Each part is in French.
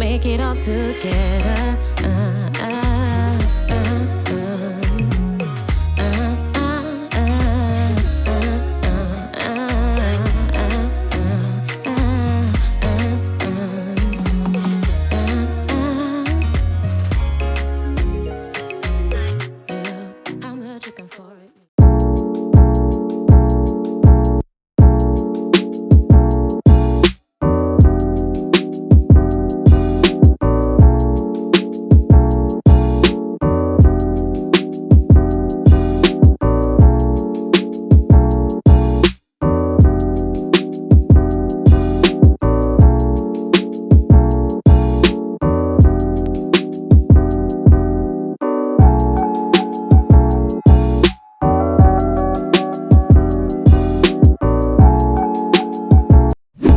make it all together.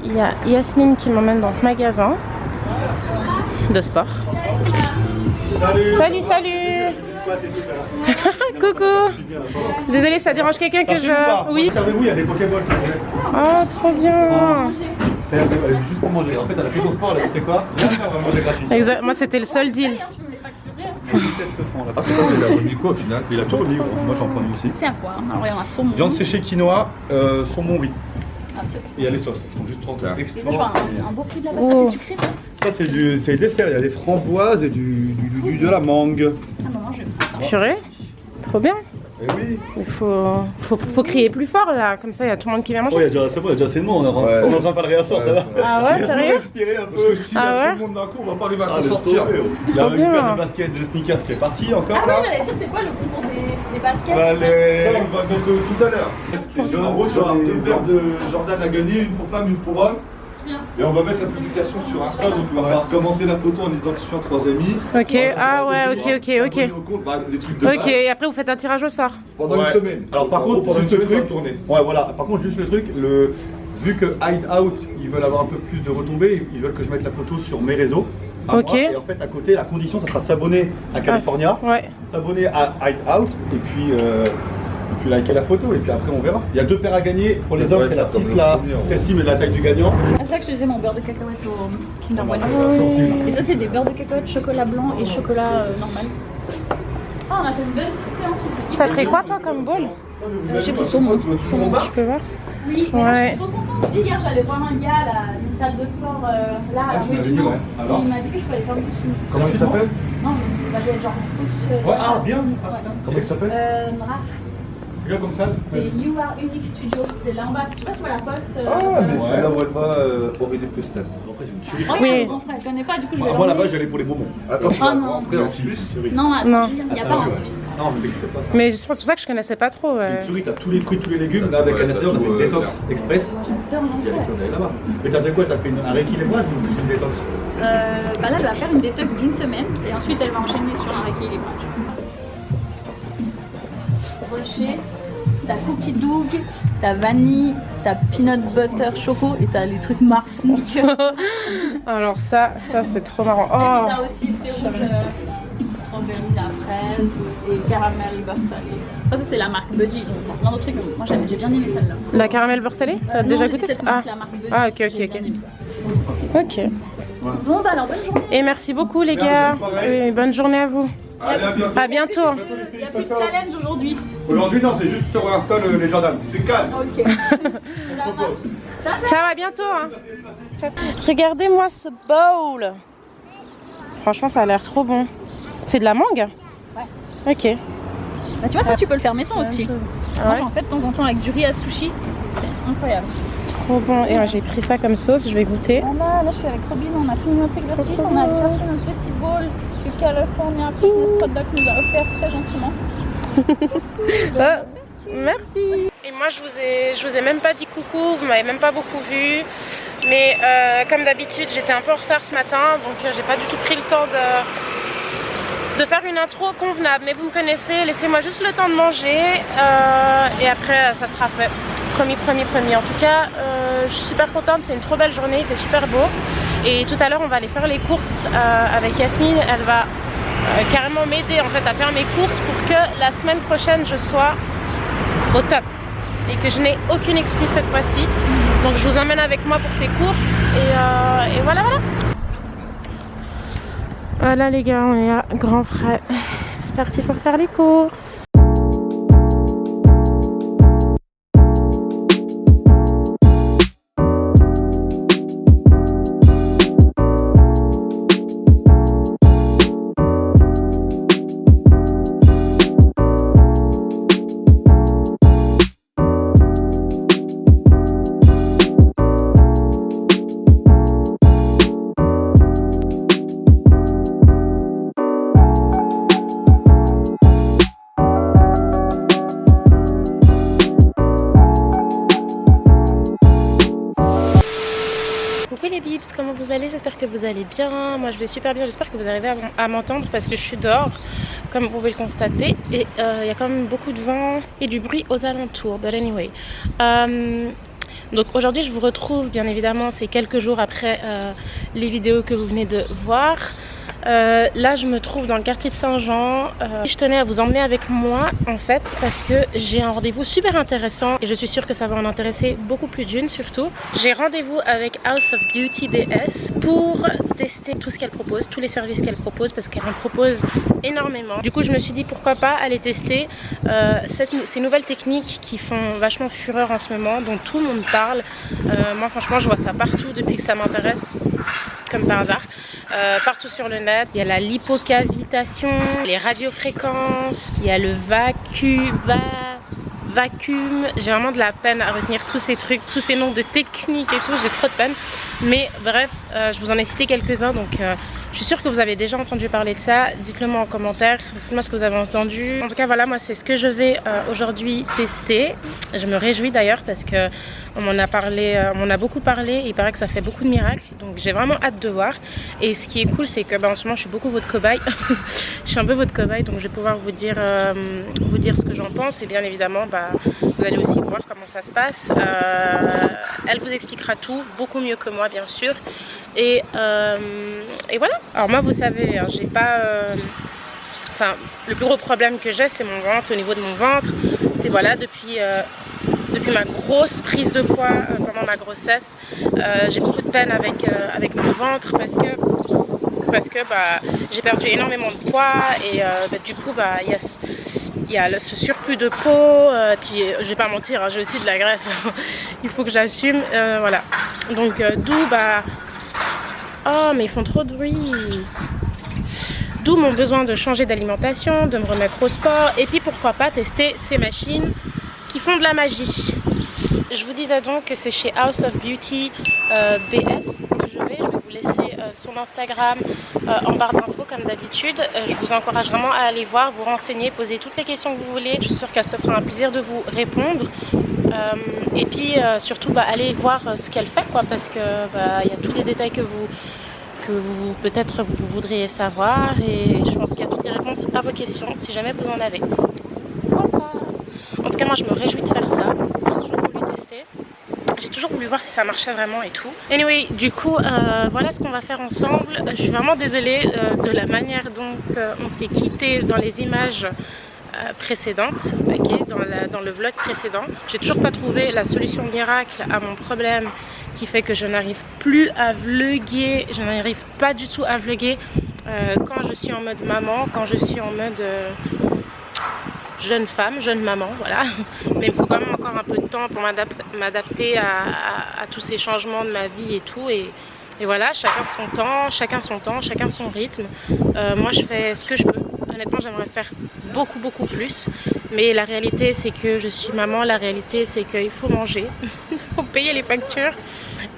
Il y a Yasmine qui m'emmène dans ce magasin de sport. Salut, salut. Coucou. Désolée, ça dérange quelqu'un que je... Oui. Servez-vous, il y a des Pokéballs s'il vous plaît. Oh, trop bien. Servez-vous, juste pour manger. En fait, elle a fait son sport, c'est quoi? Là, on va manger gratuit. Exact. Moi, c'était le seul deal. 17 francs là. Après, il a remis quoi au final? Il a tout remis, moi j'en prends une aussi. C'est à voir. Alors, il y en a saumon. Viande séchée quinoa, saumon, oui. Ah, Et il y a les sauces, ils sont juste 30 déjà, je vois un beau prix de la base. Oh. C'est sucré ça. Ça, c'est des desserts, il y a des framboises et de la mangue. Ah non, je vais Purée. Trop bien. Et oui. Il faut crier plus fort là, comme ça il y a tout le monde qui vient manger. Oh, c'est bon, il y a déjà assez de monde, on est en train de faire le réassort, ça va. Ah ouais, sérieux? Respirer un peu. Parce que si y a tout le monde d'un coup, on va pas arriver à s'en sortir. Il y a une paire de baskets de sneakers qui est partie encore Ah là. oui, j'allais dire, c'est quoi le concours des baskets? Ça, on va mettre tout à l'heure. En gros, tu auras 2 paires de Jordan à gagner, une pour femme, une pour homme. Et on va mettre la publication sur Insta, donc il va falloir commenter la photo en identifiant 3 amis. Ok, ah ouais, ok. Les trucs de base. Ok, et après vous faites un tirage au sort. Pendant une semaine. Alors par contre, pendant juste une le semaine, truc, ça va tourner. ouais voilà, par contre juste le truc, vu que Hideout, ils veulent avoir un peu plus de retombées, ils veulent que je mette la photo sur mes réseaux. Ok. Moi, et en fait à côté, la condition, ça sera de s'abonner à California, Ouais. s'abonner à Hideout, et puis liker la photo, et puis après on verra. Il y a 2 paires à gagner, pour les hommes c'est la petite là, celle-ci mais de la taille du gagnant. C'est ça que je faisais mon beurre de cacahuète au Kinder Bueno. Et ça c'est des beurres de cacahuète chocolat blanc et chocolat normal. Ah, on a fait une belle petite séance. T'as pris quoi toi comme bol? J'ai pris saumon. Je peux voir? Oui, mais je suis trop contente. Hier j'allais voir un gars à une salle de sport là à la rue du Nord. Et il m'a dit que je pouvais aller faire le coaching. Comment il s'appelle? Non, bah, j'ai genre coach. Ouais, ah bien. Ouais. Comment il s'appelle? Raph. C'est bien comme ça? C'est You Are Unique Studio, c'est là en bas. Je sais pas si on la poste. Ah, mais c'est là où elle va Aurélie Preston. Après c'est une tuerie. Oui. Mon frère, elle connaît pas, du coup je vais Moi là-bas j'allais pour les bonbons. Attends, tu Ah, vas non. rentrer en Suisse. Non, à Non. Saint-Julien, il n'y a pas en Suisse. Non, mais ça n'existe pas ça. Mais c'est pour ça que je connaissais pas trop. C'est une tuerie, t'as tous les fruits, tous les légumes. Là avec Ouais, Anastasia, on a fait une t'as tout, détox express. J'adore mon Je dirais frère. qu'on allait là-bas. Mais t'as fait quoi? T'as fait un rééquilibrage ou plus une détox? Bah là, elle va faire une détox d'une semaine et ensuite elle va enchaîner sur un rééquilibrage. Rocher, t'as cookie dough, t'as vanille, t'as peanut butter choco et t'as les trucs Mars Snickers. Alors ça c'est trop marrant. Et Oh. t'as aussi fruits rouges, strawberry, la fraise et caramel beurre salé. Ça c'est la marque Budgie, donc plein d'autres trucs. Moi j'ai bien aimé celle-là. La caramel beurre salé? T'as déjà goûté? Cette marque, la marque Budgie. Ah ok. J'ai bien aimé. Ok. Bon bah alors bonne journée. Et merci beaucoup les gars. Et bonne journée à vous. Allez, à bientôt. À bientôt. Il n'y a plus de challenge aujourd'hui. Aujourd'hui, non, c'est juste sur Insta les Jordan. C'est calme. Ok. Ça marche. Ciao, ciao. Ciao, à bientôt. Hein. Ciao. Regardez-moi ce bowl. Franchement, ça a l'air trop bon. C'est de la mangue? Ouais. Ok. Bah, tu vois, ça tu peux le faire maison aussi. Ah Moi ouais? j'en fais de temps en temps avec du riz à sushi. C'est incroyable. Trop bon. Et ouais, j'ai pris ça comme sauce, je vais goûter. Voilà, là je suis avec Robin, on a fini notre exercice, on a allé chercher notre petit bowl que California Fitness Product nous a offert très gentiment. Merci. Et moi, je vous ai même pas dit coucou, vous m'avez même pas beaucoup vu. Mais comme d'habitude, j'étais un peu en retard ce matin, donc j'ai pas du tout pris le temps de faire une intro convenable. Mais vous me connaissez, laissez-moi juste le temps de manger et après ça sera fait. Promis. En tout cas, je suis super contente, c'est une trop belle journée, il fait super beau. Et tout à l'heure, on va aller faire les courses avec Yasmine. Elle va carrément m'aider en fait à faire mes courses pour que la semaine prochaine, je sois au top. Et que je n'ai aucune excuse cette fois-ci. Donc je vous emmène avec moi pour ces courses. Et voilà. Voilà les gars, on est à Grand Frais. C'est parti pour faire les courses. Comment vous allez? J'espère que vous allez bien. Moi je vais super bien, j'espère que vous arrivez à m'entendre parce que je suis dehors comme vous pouvez le constater et il y a quand même beaucoup de vent et du bruit aux alentours, but anyway. Donc aujourd'hui je vous retrouve bien évidemment, c'est quelques jours après les vidéos que vous venez de voir. Là je me trouve dans le quartier de Saint-Jean. Je tenais à vous emmener avec moi en fait parce que j'ai un rendez-vous super intéressant et je suis sûre que ça va en intéresser beaucoup plus d'une surtout. J'ai rendez-vous avec House of Beauty BS pour tester tout ce qu'elle propose, tous les services qu'elle propose parce qu'elle en propose énormément. Du coup je me suis dit pourquoi pas aller tester ces nouvelles techniques qui font vachement fureur en ce moment, dont tout le monde parle. Moi franchement je vois ça partout depuis que ça m'intéresse, comme par hasard. Partout sur le net, il y a la lipocavitation, les radiofréquences, il y a le vacuum. J'ai vraiment de la peine à retenir tous ces trucs, tous ces noms de techniques et tout, j'ai trop de peine. Mais bref, je vous en ai cité quelques-uns, donc je suis sûre que vous avez déjà entendu parler de ça. Dites-le moi en commentaire, dites-moi ce que vous avez entendu. En tout cas voilà, moi c'est ce que je vais aujourd'hui tester. Je me réjouis d'ailleurs parce que on m'en a parlé, on m'en a beaucoup parlé et il paraît que ça fait beaucoup de miracles. Donc j'ai vraiment hâte de voir. Et ce qui est cool c'est que en ce moment je suis beaucoup votre cobaye. Je suis un peu votre cobaye, donc je vais pouvoir vous dire ce que j'en pense. Et bien évidemment vous allez aussi voir comment ça se passe. Elle vous expliquera tout, beaucoup mieux que moi bien sûr. Et voilà. Alors moi vous savez, hein, j'ai pas... Enfin, le plus gros problème que j'ai c'est mon ventre, c'est au niveau de mon ventre. C'est voilà, depuis ma grosse prise de poids pendant ma grossesse, j'ai beaucoup de peine avec mon ventre parce que j'ai perdu énormément de poids et du coup il y a ce surplus de peau, puis je vais pas mentir, hein, j'ai aussi de la graisse, il faut que j'assume, voilà. Donc d'où oh mais ils font trop de bruit. D'où mon besoin de changer d'alimentation, de me remettre au sport et puis pourquoi pas tester ces machines qui font de la magie. Je vous disais donc que c'est chez House of Beauty BS que je vais vous laisser son Instagram en barre d'infos comme d'habitude. Je vous encourage vraiment à aller voir, vous renseigner, poser toutes les questions que vous voulez. Je suis sûre qu'elle se fera un plaisir de vous répondre. Et puis surtout allez voir ce qu'elle fait quoi, parce que y a tous les détails que vous peut-être vous voudriez savoir et je pense qu'il y a toutes les réponses à vos questions si jamais vous en avez. Voilà. En tout cas moi je me réjouis de faire ça, j'ai toujours voulu tester, j'ai toujours voulu voir si ça marchait vraiment et tout. Anyway, du coup voilà ce qu'on va faire ensemble. Je suis vraiment désolée de la manière dont on s'est quitté dans les images précédentes, okay, dans le vlog précédent. J'ai toujours pas trouvé la solution miracle à mon problème qui fait que je n'arrive plus à vlogger, je n'arrive pas du tout à vlogger quand je suis en mode maman, quand je suis en mode jeune femme, jeune maman, voilà. Mais il me faut quand même encore un peu de temps pour m'adapter à tous ces changements de ma vie et tout. Et voilà, chacun son temps, chacun son rythme. Moi je fais ce que je peux. Honnêtement j'aimerais faire beaucoup plus. Mais la réalité c'est que je suis maman, la réalité c'est qu'il faut manger, il faut payer les factures.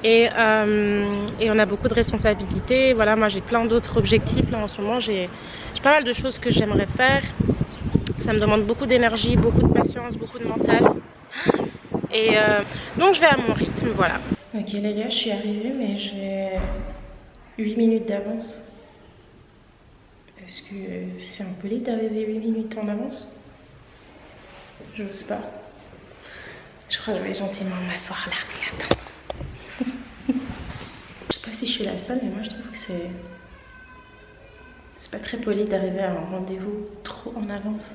Et on a beaucoup de responsabilités. Voilà, moi j'ai plein d'autres objectifs là en ce moment. J'ai pas mal de choses que j'aimerais faire. Ça me demande beaucoup d'énergie, beaucoup de patience, beaucoup de mental. Et donc je vais à mon rythme, voilà. Ok les gars, je suis arrivée mais j'ai 8 minutes d'avance. Est-ce que c'est impoli d'arriver 8 minutes en avance? J'ose pas. Je crois que je vais gentiment m'asseoir là. Mais attends. Je sais pas si je suis la seule, mais moi je trouve que c'est pas très poli d'arriver à un rendez-vous trop en avance.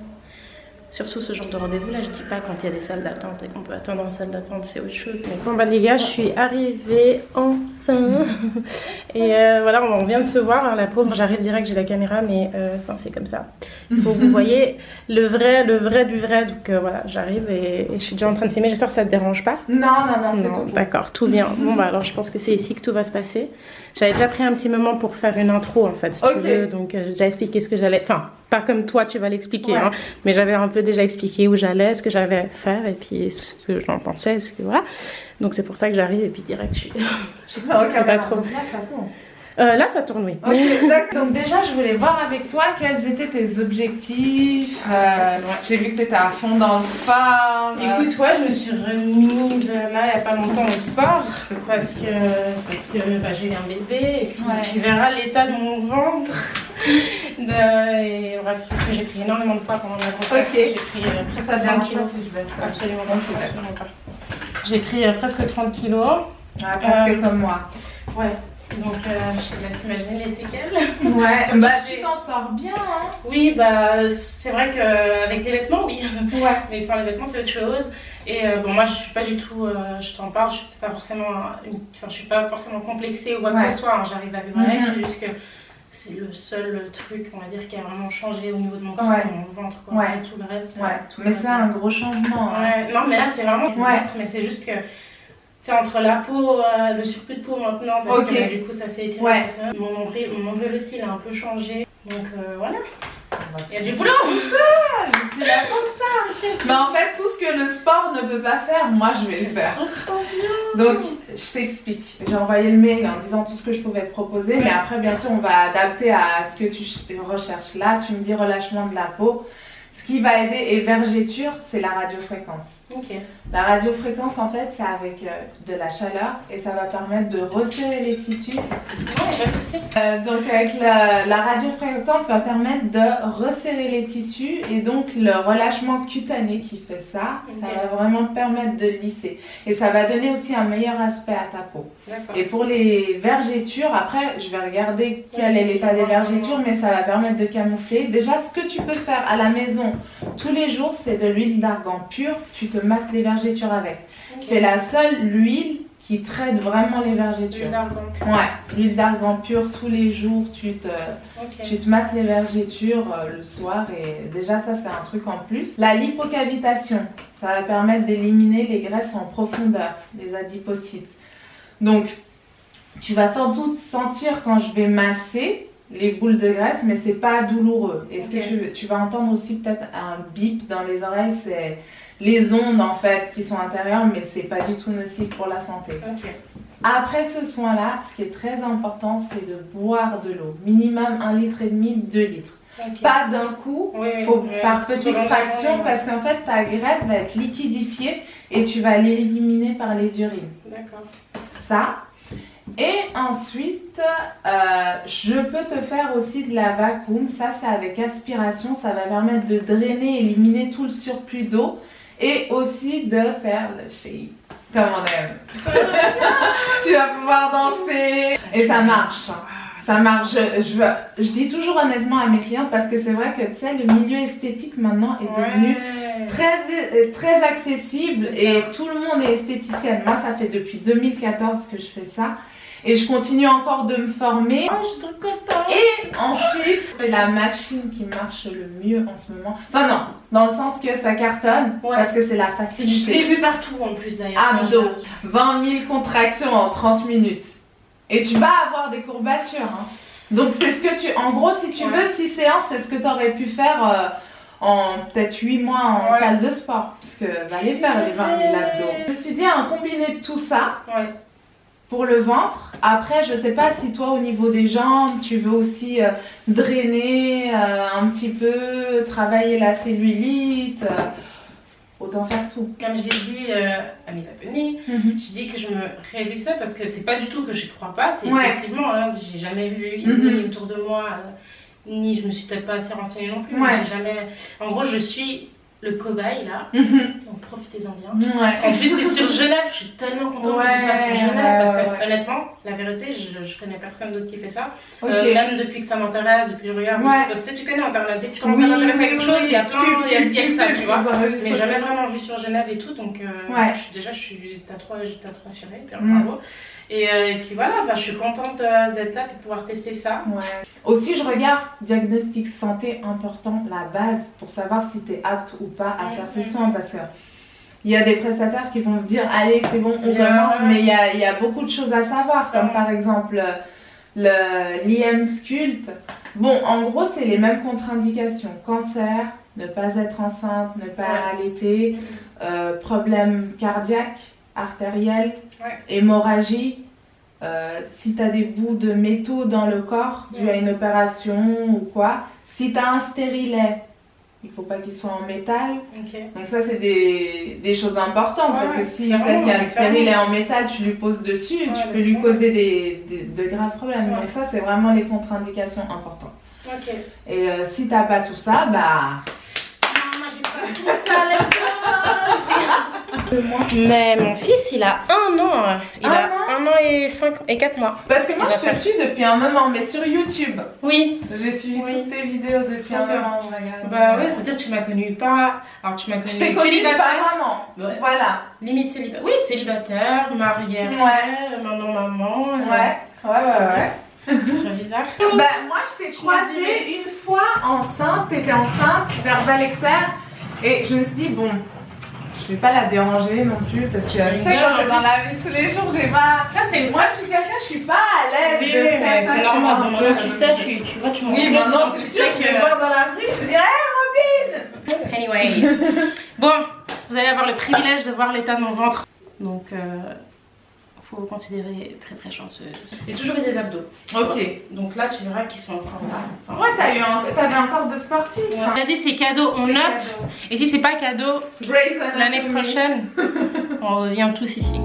Surtout ce genre de rendez-vous là, je dis pas quand il y a des salles d'attente et qu'on peut attendre en salle d'attente, c'est autre chose. Mais bon les gars, je suis arrivée enfin. Et voilà, on vient de se voir, hein, la pauvre, j'arrive direct, j'ai la caméra, mais c'est comme ça. Il faut que vous voyez le vrai du vrai. Donc voilà, j'arrive et je suis déjà en train de filmer. J'espère que ça te dérange pas. Non, c'est tout. D'accord, tout bien. Bon bah alors je pense que c'est ici que tout va se passer. J'avais déjà pris un petit moment pour faire une intro en fait, si tu veux. Donc j'ai déjà expliqué ce que j'allais... Enfin, pas comme toi tu vas l'expliquer, hein, mais j'avais un peu déjà expliqué où j'allais, ce que j'avais à faire et puis ce que j'en pensais, ce que voilà. Donc c'est pour ça que j'arrive et puis direct je suis... c'est pas trop. Là ça tourne, oui. Ok, d'accord. Donc déjà je voulais voir avec toi quels étaient tes objectifs. J'ai vu que tu étais à fond dans le sport. Écoute, je me suis remise là il n'y a pas longtemps au sport parce que j'ai eu un bébé et puis tu verras l'état de mon ventre. Et bref, parce que j'ai pris énormément de poids pendant ma grossesse. J'ai pris presque 30 kilos. Absolument pas. J'ai pris presque 30 kilos. Presque comme moi. Ouais. Donc je te laisse imaginer les séquelles. Tu t'en sors bien, hein. Oui, c'est vrai qu'avec les vêtements, oui. Mais sans les vêtements, c'est autre chose. Et moi, je suis pas du tout, je t'en parle, je suis pas forcément complexée ou quoi que ce soit. Hein, j'arrive à vivre avec, c'est juste que c'est le seul truc, on va dire, qui a vraiment changé au niveau de mon corps, c'est mon ventre, quoi. Et tout le reste. Mais c'est un gros changement. Hein. Non, mais là, c'est vraiment le ventre, mais c'est juste que. Entre la peau, le surplus de peau maintenant, parce que du coup ça s'est étiré, mon nombril aussi il a un peu changé, donc voilà, il y a du boulot. C'est la comme ça. Mais en fait tout ce que le sport ne peut pas faire, moi je vais le faire. Trop bien. Donc je t'explique, j'ai envoyé le mail en disant tout ce que je pouvais te proposer, mais après bien sûr on va adapter à ce que tu recherches. Là tu me dis relâchement de la peau. Ce qui va aider et vergéture, c'est la radiofréquence. La radiofréquence, en fait, c'est avec de la chaleur et ça va permettre de resserrer les tissus. Donc, avec la radiofréquence, va permettre de resserrer les tissus et donc le relâchement cutané qui fait ça, ça va vraiment permettre de lisser. Et ça va donner aussi un meilleur aspect à ta peau. Et pour les vergétures, après, je vais regarder quel est l'état des vergétures, mais ça va permettre de camoufler. Déjà, ce que tu peux faire à la maison tous les jours, c'est de l'huile d'argan pure. Tu te masses les vergétures avec. C'est la seule huile qui traite vraiment les vergétures. L'huile d'argan pure tous les jours. Tu te masses les vergétures le soir et déjà ça c'est un truc en plus. La lipocavitation, ça va permettre d'éliminer les graisses en profondeur, les adipocytes. Donc tu vas sans doute sentir quand je vais masser les boules de graisse, mais c'est pas douloureux. Et ce que tu vas entendre aussi peut-être un bip dans les oreilles, c'est les ondes en fait qui sont intérieures, mais c'est pas du tout nocif pour la santé. Après ce soin-là, ce qui est très important, c'est de boire de l'eau, minimum 1,5 litre, 2 litres. Pas d'un coup, faut par petites fractions, parce qu'en fait ta graisse va être liquidifiée et tu vas l'éliminer par les urines. Ça. Et ensuite, je peux te faire aussi de la vacuum. Ça, c'est avec aspiration. Ça va permettre de drainer, éliminer tout le surplus d'eau. Et aussi de faire le shape, comme on aime. Tu vas pouvoir danser. Et ça marche. Ça marche. Je dis toujours honnêtement à mes clientes, parce que c'est vrai que tu sais, le milieu esthétique maintenant est devenu très accessible. Et tout le monde est esthéticienne. Moi, ça fait depuis 2014 que je fais ça. Et je continue encore de me former. Je suis trop contente. Et ensuite, c'est la machine qui marche le mieux en ce moment. Enfin non, dans le sens que ça cartonne, parce que c'est la facilité. Je l'ai vu partout en plus d'ailleurs. Abdos, 20 000 contractions en 30 minutes. Et tu vas avoir des courbatures. Hein. Donc c'est ce que tu... En gros, si tu veux 6 séances, c'est ce que tu aurais pu faire en peut-être 8 mois en salle de sport. Parce que va les faire les 20 000 abdos. Je me suis dit, un combiné de tout ça... Pour le ventre. Après, je sais pas si toi, au niveau des jambes, tu veux aussi drainer un petit peu, travailler la cellulite. Autant faire tout. Comme j'ai dit à mes abonnés, je dis que je me réjouissais parce que c'est pas du tout que je crois pas. C'est effectivement, j'ai jamais vu ni autour de moi, ni je me suis peut-être pas assez renseignée non plus. J'ai jamais... En gros, je suis le cobaye là, donc profitez-en bien. En plus c'est sur Genève, je suis tellement contente que ce soit sur Genève parce que honnêtement, la vérité, je connais personne d'autre qui fait ça. Même depuis que ça m'intéresse, depuis que je regarde, parce que tu connais internet, dès que tu commences à t'intéresser à quelque chose, il y a plein, il y a que ça, tu vois. Mais jamais vraiment vu sur Genève et tout, donc je suis t'as trop assuré, puis bravo. Et puis voilà, je suis contente d'être là pour pouvoir tester ça. Ouais. Aussi, je regarde diagnostic santé important, la base, pour savoir si tu es apte ou pas à faire ces soins. Parce que il y a des prestataires qui vont me dire allez, c'est bon, on commence, mais il y a beaucoup de choses à savoir, comme par exemple l'IM Sculpt. Bon, en gros, c'est les mêmes contre-indications. Cancer, ne pas être enceinte, ne pas allaiter, problème cardiaque, artériel, hémorragie. Si tu as des bouts de métaux dans le corps dû à une opération ou quoi. Si tu as un stérilet, il ne faut pas qu'il soit en métal. Donc ça, c'est des choses importantes. Parce que si celle qui a un stérilet en métal, tu lui poses dessus, tu peux lui causer de graves problèmes. Donc ça, c'est vraiment les contre-indications importantes. Et si tu n'as pas tout ça, bah... Non, moi j'ai pas tout ça, let's go. Mais mon fils, il a 1 an. Il a 1 an et 4 mois. Parce que moi, je te suis depuis un moment, mais sur YouTube. Oui. J'ai suivi toutes tes vidéos depuis un moment. Bah oui, c'est-à-dire que tu m'as connue pas... Alors tu m'as connue célibataire. Pas maman. Voilà. Limite célibataire. Oui, célibataire, mariée, maintenant maman. Ouais. C'est très bizarre. Bah moi je t'ai croisée une fois enceinte, t'étais enceinte vers Valexer et je me suis dit bon, je vais pas la déranger non plus parce que tu sais quand t'es dans la vie de tous les jours j'ai pas... Ça c'est... Moi je suis quelqu'un, je suis pas à l'aise de faire ça. C'est normal, tu sais, tu vois, tu m'en... Oui maintenant c'est sûr que je vais voir dans la rue, je vais dire hey Robin. Anyway. Bon, vous allez avoir le privilège de voir l'état de mon ventre. Donc faut considérer très chanceuse. J'ai toujours eu des abdos. Ok. Donc là tu verras qu'ils sont encore là. Enfin, ouais, t'avais un corps de sportif. On a dit c'est cadeau, on note. Et si c'est pas cadeau, l'année prochaine, on revient tous ici.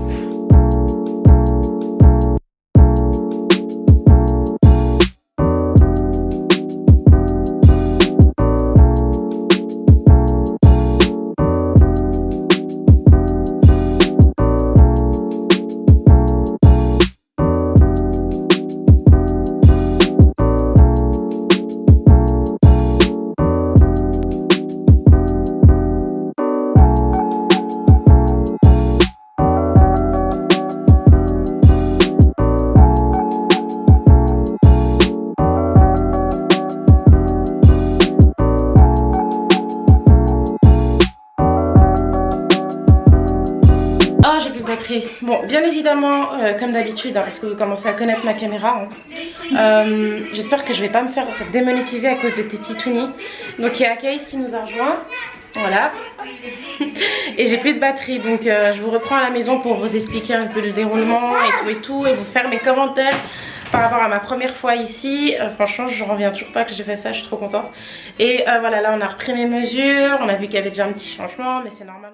Bon, bien évidemment, comme d'habitude, parce que vous commencez à connaître ma caméra, j'espère que je vais pas me faire démonétiser à cause de tes titounis. Donc il y a Akaïs qui nous a rejoint, voilà, et j'ai plus de batterie, donc je vous reprends à la maison pour vous expliquer un peu le déroulement et tout, et vous faire mes commentaires par rapport à ma première fois ici. Franchement je reviens toujours pas que j'ai fait ça, je suis trop contente. Et voilà, là on a repris mes mesures, on a vu qu'il y avait déjà un petit changement, mais c'est normal.